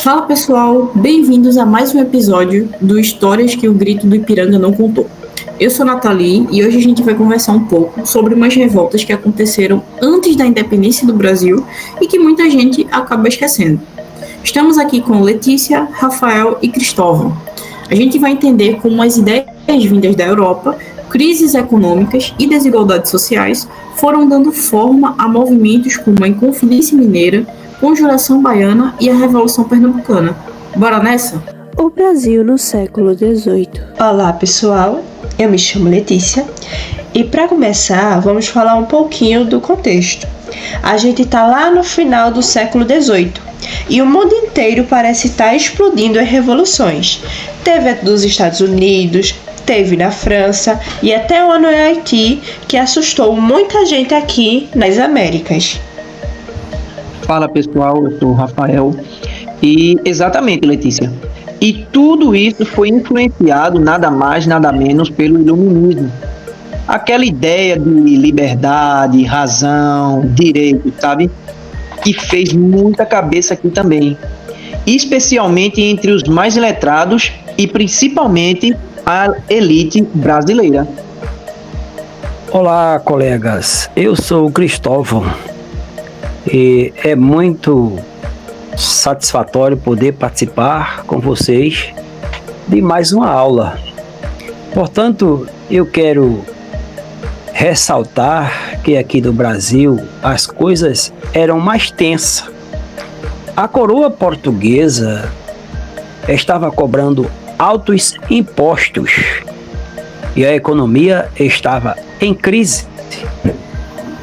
Fala pessoal, bem-vindos a mais um episódio do Histórias que o Grito do Ipiranga não contou. Eu sou Nathalie e hoje a gente vai conversar um pouco sobre umas revoltas que aconteceram antes da independência do Brasil e que muita gente acaba esquecendo. Estamos aqui com Letícia, Rafael e Cristóvão. A gente vai entender como as ideias vindas da Europa, crises econômicas e desigualdades sociais foram dando forma a movimentos como a Inconfidência Mineira, Conjuração Baiana e a Revolução Pernambucana. Bora nessa? O Brasil no século XVIII. Olá pessoal, eu me chamo Letícia e para começar vamos falar um pouquinho do contexto. A gente está lá no final do século XVIII e o mundo inteiro parece estar explodindo em revoluções. Teve a dos Estados Unidos, teve na França e até uma no Haiti que assustou muita gente aqui nas Américas. Fala pessoal, eu sou o Rafael e exatamente, Letícia. E tudo isso foi influenciado nada mais, nada menos pelo iluminismo. Aquela ideia de liberdade, razão, direito, sabe? Que fez muita cabeça aqui também. Especialmente entre os mais iletrados e principalmente a elite brasileira. Olá, colegas. Eu sou o Cristóvão. E é muito satisfatório poder participar com vocês de mais uma aula. Portanto, eu quero ressaltar que aqui no Brasil as coisas eram mais tensas. A coroa portuguesa estava cobrando altos impostos e a economia estava em crise.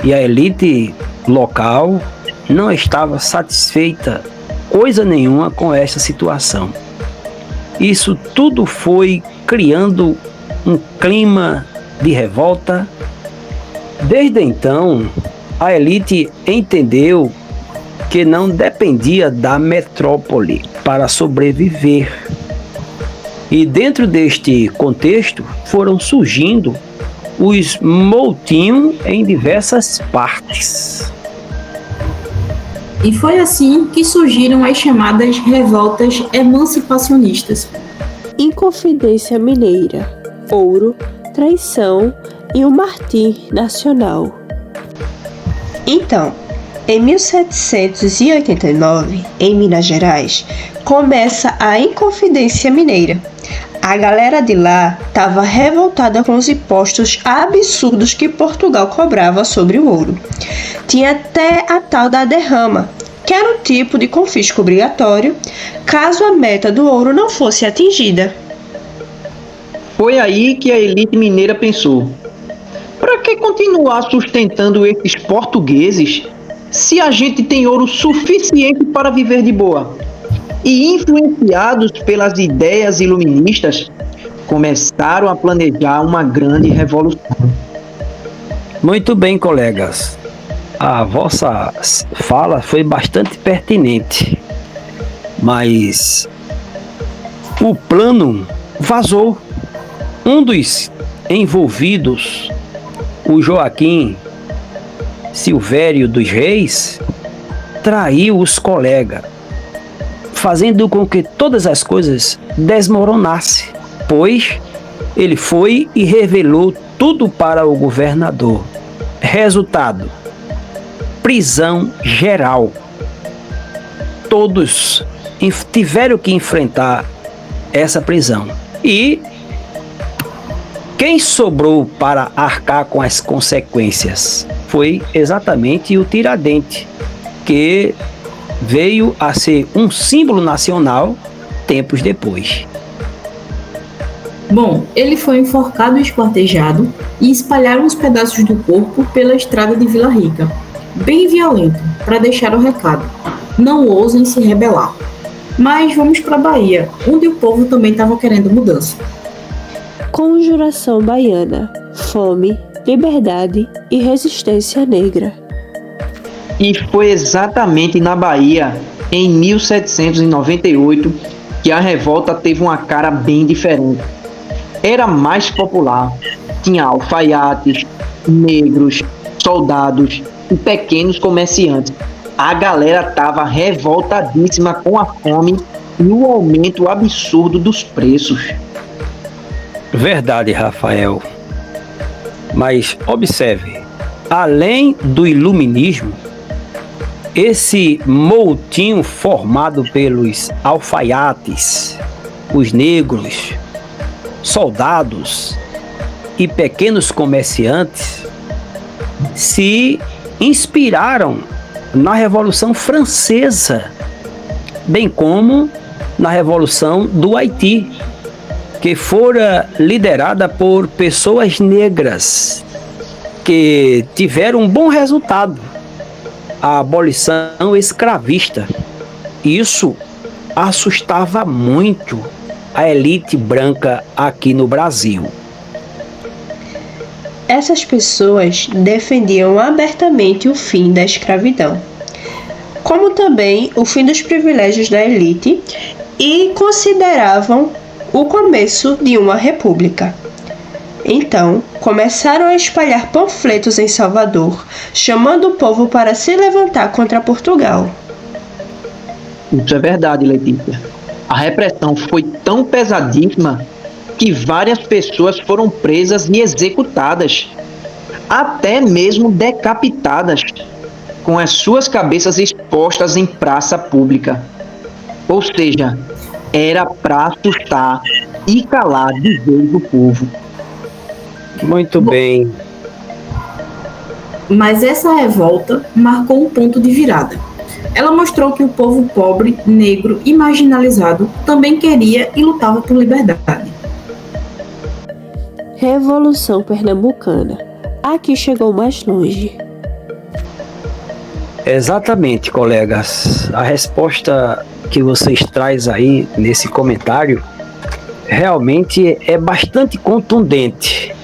E a elite local não estava satisfeita coisa nenhuma com essa situação. Isso tudo foi criando um clima de revolta. Desde então, a elite entendeu que não dependia da metrópole para sobreviver. E dentro deste contexto foram surgindo os motins em diversas partes. E foi assim que surgiram as chamadas revoltas emancipacionistas. Inconfidência Mineira, Ouro, Traição e o Martim Nacional. Então, em 1789, em Minas Gerais, começa a Inconfidência Mineira. A galera de lá estava revoltada com os impostos absurdos que Portugal cobrava sobre o ouro. Tinha até a tal da derrama, que era um tipo de confisco obrigatório caso a meta do ouro não fosse atingida. Foi aí que a elite mineira pensou: para que continuar sustentando esses portugueses se a gente tem ouro suficiente para viver de boa? E influenciados pelas ideias iluministas, começaram a planejar uma grande revolução. Muito bem, colegas. A vossa fala foi bastante pertinente, mas o plano vazou. Um dos envolvidos, o Joaquim Silvério dos Reis, traiu os colegas, fazendo com que todas as coisas desmoronassem, pois ele foi e revelou tudo para o governador. Resultado: prisão geral. Todos tiveram que enfrentar essa prisão. E quem sobrou para arcar com as consequências foi exatamente o Tiradentes, que veio a ser um símbolo nacional tempos depois. Bom, ele foi enforcado e esquartejado e espalharam os pedaços do corpo pela estrada de Vila Rica, bem violento, para deixar o recado: não ousem se rebelar. Mas vamos para a Bahia, onde o povo também estava querendo mudança. Conjuração Baiana, Fome, Liberdade e Resistência Negra. E foi exatamente na Bahia, em 1798, que a revolta teve uma cara bem diferente. Era mais popular, tinha alfaiates, negros, soldados e pequenos comerciantes. A galera estava revoltadíssima com a fome e o aumento absurdo dos preços. Verdade, Rafael. Mas observe, além do iluminismo, esse montinho formado pelos alfaiates, os negros, soldados e pequenos comerciantes se inspiraram na Revolução Francesa, bem como na Revolução do Haiti, que fora liderada por pessoas negras que tiveram um bom resultado, a abolição escravista. Isso assustava muito a elite branca aqui no Brasil. Essas pessoas defendiam abertamente o fim da escravidão, como também o fim dos privilégios da elite, e consideravam o começo de uma república. Então, começaram a espalhar panfletos em Salvador, chamando o povo para se levantar contra Portugal. Isso é verdade, Letícia. A repressão foi tão pesadíssima que várias pessoas foram presas e executadas, até mesmo decapitadas, com as suas cabeças expostas em praça pública. Ou seja, era para assustar e calar de vez o povo. Muito bem. Mas essa revolta marcou um ponto de virada. Ela mostrou que o povo pobre, negro e marginalizado também queria e lutava por liberdade. Revolução Pernambucana. Aqui chegou mais longe. Exatamente, colegas. A resposta que vocês trazem aí nesse comentário realmente é bastante contundente.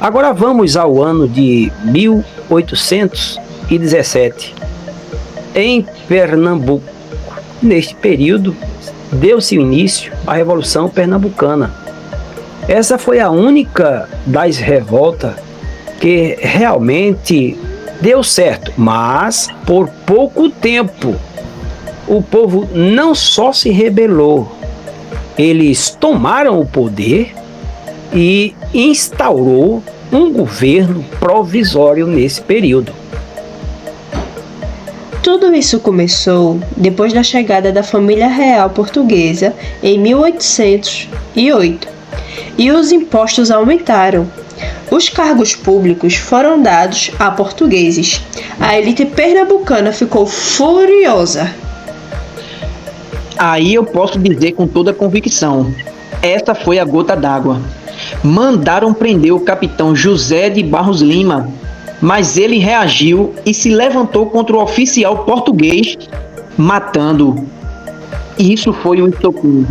Agora vamos ao ano de 1817. Em Pernambuco, neste período, deu-se início à Revolução Pernambucana. Essa foi a única das revoltas que realmente deu certo, mas por pouco tempo. O povo não só se rebelou, eles tomaram o poder e instaurou um governo provisório nesse período. Tudo isso começou depois da chegada da família real portuguesa em 1808, e os impostos aumentaram. Os cargos públicos foram dados a portugueses. A elite pernambucana ficou furiosa. Aí eu posso dizer com toda convicção, essa foi a gota d'água. Mandaram prender o capitão José de Barros Lima, mas ele reagiu e se levantou contra o oficial português, matando-o. Isso foi o estopim.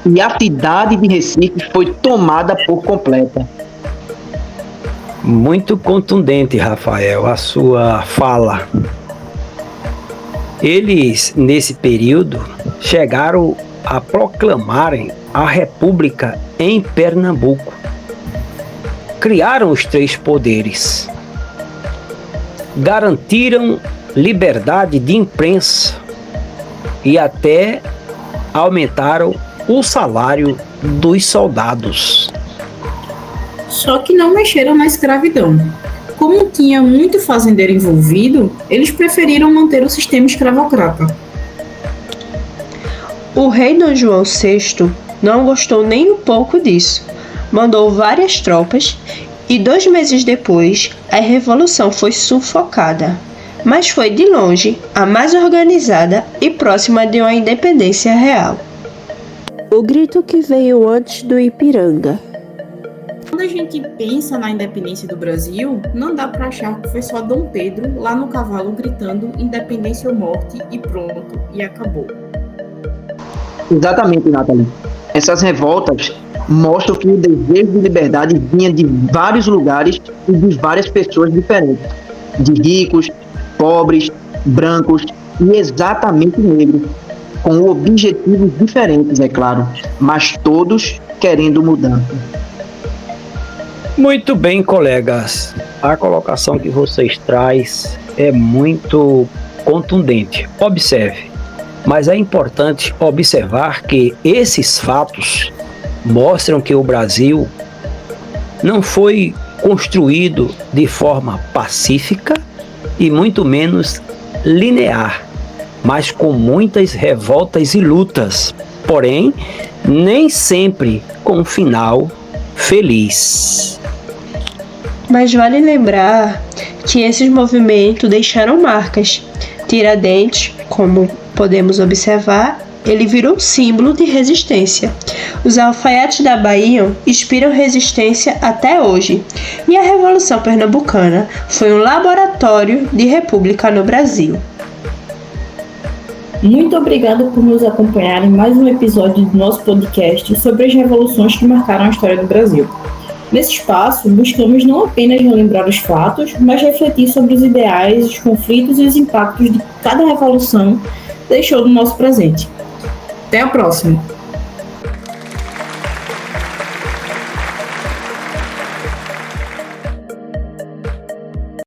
E a cidade de Recife foi tomada por completa. Muito contundente, Rafael, a sua fala. Eles, nesse período, chegaram a proclamarem a República em Pernambuco. Criaram os três poderes. Garantiram liberdade de imprensa e até aumentaram o salário dos soldados. Só que não mexeram na escravidão. Como tinha muito fazendeiro envolvido, eles preferiram manter o sistema escravocrata. O rei Dom João VI não gostou nem um pouco disso. Mandou várias tropas e 2 meses depois a revolução foi sufocada. Mas foi de longe a mais organizada e próxima de uma independência real. O grito que veio antes do Ipiranga. Quando a gente pensa na independência do Brasil, não dá para achar que foi só Dom Pedro lá no cavalo gritando independência ou morte e pronto, e acabou. Exatamente, Nathalie. Essas revoltas mostram que o desejo de liberdade vinha de vários lugares e de várias pessoas diferentes. De ricos, pobres, brancos e exatamente negros. Com objetivos diferentes, é claro, mas todos querendo mudança. Muito bem, colegas. A colocação que vocês trazem é muito contundente. Observe, Mas é importante observar que esses fatos mostram que o Brasil não foi construído de forma pacífica e muito menos linear, mas com muitas revoltas e lutas, porém, nem sempre com um final feliz. Mas vale lembrar que esses movimentos deixaram marcas. Tiradentes, como podemos observar, ele virou símbolo de resistência. Os alfaiates da Bahia inspiram resistência até hoje. E a Revolução Pernambucana foi um laboratório de república no Brasil. Muito obrigada por nos acompanhar em mais um episódio do nosso podcast sobre as revoluções que marcaram a história do Brasil. Nesse espaço, buscamos não apenas relembrar os fatos, mas refletir sobre os ideais, os conflitos e os impactos de cada revolução deixou no nosso presente. Até a próxima!